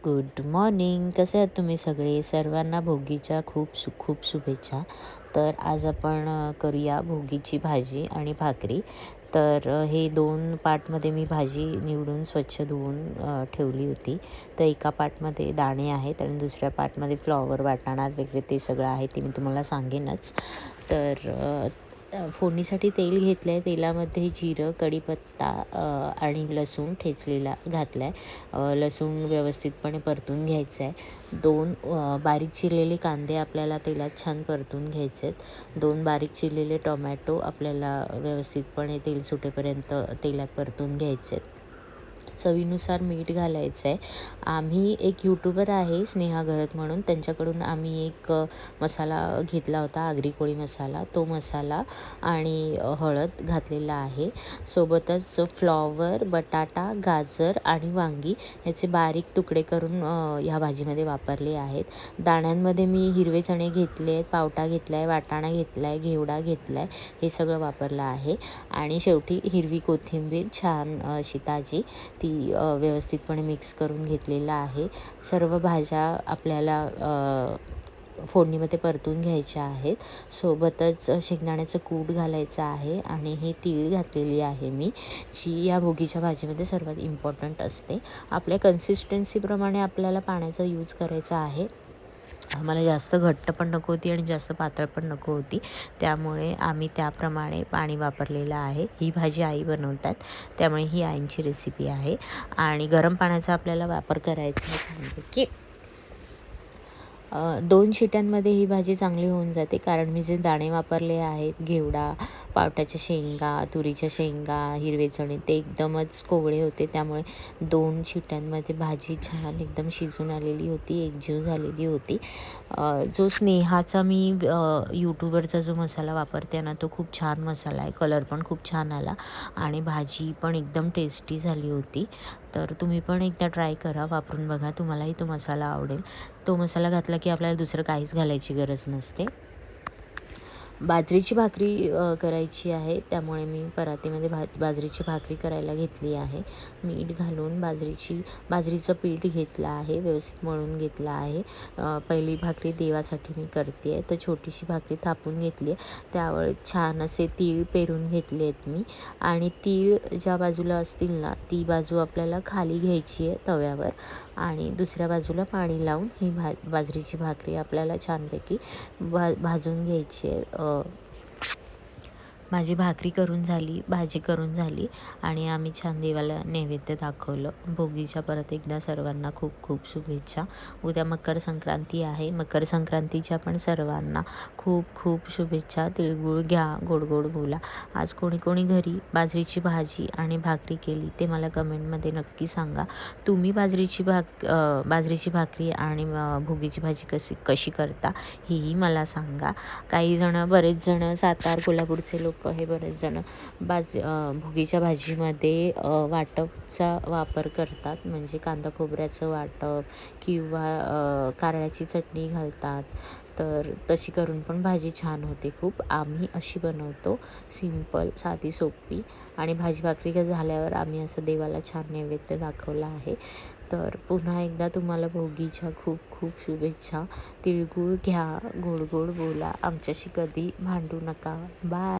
Good morning. कसे आहात तुम्ही सगळे? सर्वांना भोगीच्या खूप शुभेच्छा. तर आज आपण करूया भोगीची भाजी आणि भाकरी. तर हे 2 पार्टमध्ये मी भाजी निवडून स्वच्छ धुवून ठेवली होती. तर एका पार्टमध्ये दाणे आहेत आणि दुसऱ्या पार्टमध्ये फ्लॉवर, वाटाणा वगैरे ते सगळं आहे, ते मी तुम्हाला सांगेनच. तर फोडणीसाठी तेल घेतलं आहे. तेलामध्ये जिरं, कढीपत्ता आणि लसूण ठेचलेला घातला आहे. लसूण व्यवस्थितपणे परतून घ्यायचं आहे. 2 बारीक चिरलेले कांदे आपल्याला तेलात छान परतून घ्यायचे आहेत. 2 बारीक चिरलेले टोमॅटो आपल्याला व्यवस्थितपणे तेल सुटेपर्यंत तेलात परतून घ्यायचे आहेत. चवीनुसार मीठ घालायचं आहे. आम्ही एक यूट्यूबर आहे स्नेहा घरत म्हणून, त्यांच्याकडून आम्ही एक मसाला घेतला होता, आगरी कोळी मसाला. तो मसाला आणि हळद घातलेला आहे. सोबतच फ्लॉवर, बटाटा, गाजर आणि वांगी ह्याचे बारीक तुकडे करून ह्या भाजीमध्ये वापरले आहेत. दाण्यांमध्ये मी हिरवे चणे घेतले आहेत, पावटा घेतला आहे, वाटाणा घेतला आहे, घेवडा घेतला आहे, हे सगळं वापरलं आहे. आणि शेवटी हिरवी कोथिंबीर छान अशी ताजी ती व्यवस्थितपणे मिक्स करून घेतलेला आहे. सर्व भाज्या आपल्याला फोडणीमध्ये परतून घ्यायच्या आहेत. सोबतच शेंगदाण्याचं कूट घालायचं आहे आणि हे तीळ घातलेली आहे मी, जी या भोगीच्या भाजीमध्ये सर्वात इम्पॉर्टंट असते. आपल्या कन्सिस्टन्सीप्रमाणे आपल्याला पाण्याचा यूज करायचा आहे. आम्हाला जास्त घट्ट पण नको होती आणि जास्त पातळ पण नको होती, त्यामुळे आम्ही त्याप्रमाणे पाणी वापरलेलं आहे. ही भाजी आई बनवतात, त्यामुळे ही आईंची रेसिपी आहे. आणि गरम पाण्याचा आपल्याला वापर करायचा आहे छानपैकी. 2 शिट्यांमध्ये ही भाजी चांगली होऊन जाते, कारण मी जे दाणे वापरले आहेत, घेवडा, पावट्याच्या शेंगा, तुरीच्या शेंगा, हिरवे चणे, ते एकदमच कोवळे होते. त्यामुळे 2 शिट्यांमध्ये भाजी छान एकदम शिजून आलेली होती, एकजीव झालेली होती. जो स्नेहाचा मी यूट्यूबरचा जो मसाला वापरते ना, तो खूप छान मसाला आहे. कलर पण खूप छान आला आणि भाजी पण एकदम टेस्टी झाली होती. तर तुम्ही पण एकदा ट्राय करा, वापरून बघा, तुम्हालाही तो मसाला आवडेल. तो मसाला घातला की आपल्याला दुसरं काहीच घालायची गरज नसते. बाजरीची भाकरी करायची आहे, त्यामुळे मी परातीमध्ये बाजरीची भाकरी करायला घेतली आहे. मीठ घालून बाजरीचं पीठ घेतलं आहे, व्यवस्थित मळून घेतलं आहे. पहिली भाकरी देवासाठी मी करते आहे, तर छोटीशी भाकरी थापून घेतली आहे. त्यावर छान असे तीळ पेरून घेतले आहेत मी, आणि तीळ ज्या बाजूला असतील ना, ती बाजू आपल्याला खाली घ्यायची आहे तव्यावर, आणि दुसऱ्या बाजूला पाणी लावून ही बाजरीची भाकरी आपल्याला छानपैकी भाजून घ्यायची आहे. माझी भाकरी करून झाली, भाजी करून झाली आणि आम्ही छान देवाला नैवेद्य दाखवलं. भोगीच्या परत एकदा सर्वांना खूप शुभेच्छा. उद्या मकर संक्रांती आहे. मकर संक्रांतीच्या पण सर्वांना खूप शुभेच्छा. तिळगुळ घ्या, गोड बोला. आज कोणी घरी बाजरीची भाजी आणि भाकरी केली ते मला कमेंटमध्ये नक्की सांगा. तुम्ही बाजरीची भाकरी आणि भोगीची भाजी कशी करता हेही मला सांगा. बरेच जण सातार, कोल्हापूरचे लोक हे बरेच जण भोगीच्या भाजीमध्ये वाटपचा वापर करतात, म्हणजे कांदा खोबऱ्याचं वाटप किंवा कारळ्याची चटणी घालतात. तर तशी करून पण भाजी छान होते खूप. आम्ही अशी बनवतो, सिंपल, साधी, सोपी. आणि भाजी भाकरी झाल्यावर आम्ही असं देवाला छान नैवेद्य दाखवला आहे. तर पुन्हा एकदा तुम्हाला भोगीच्या खूप शुभेच्छा. तिळगुळ घ्या, गोड बोला, आमच्याशी कधी भांडू नका. बाय.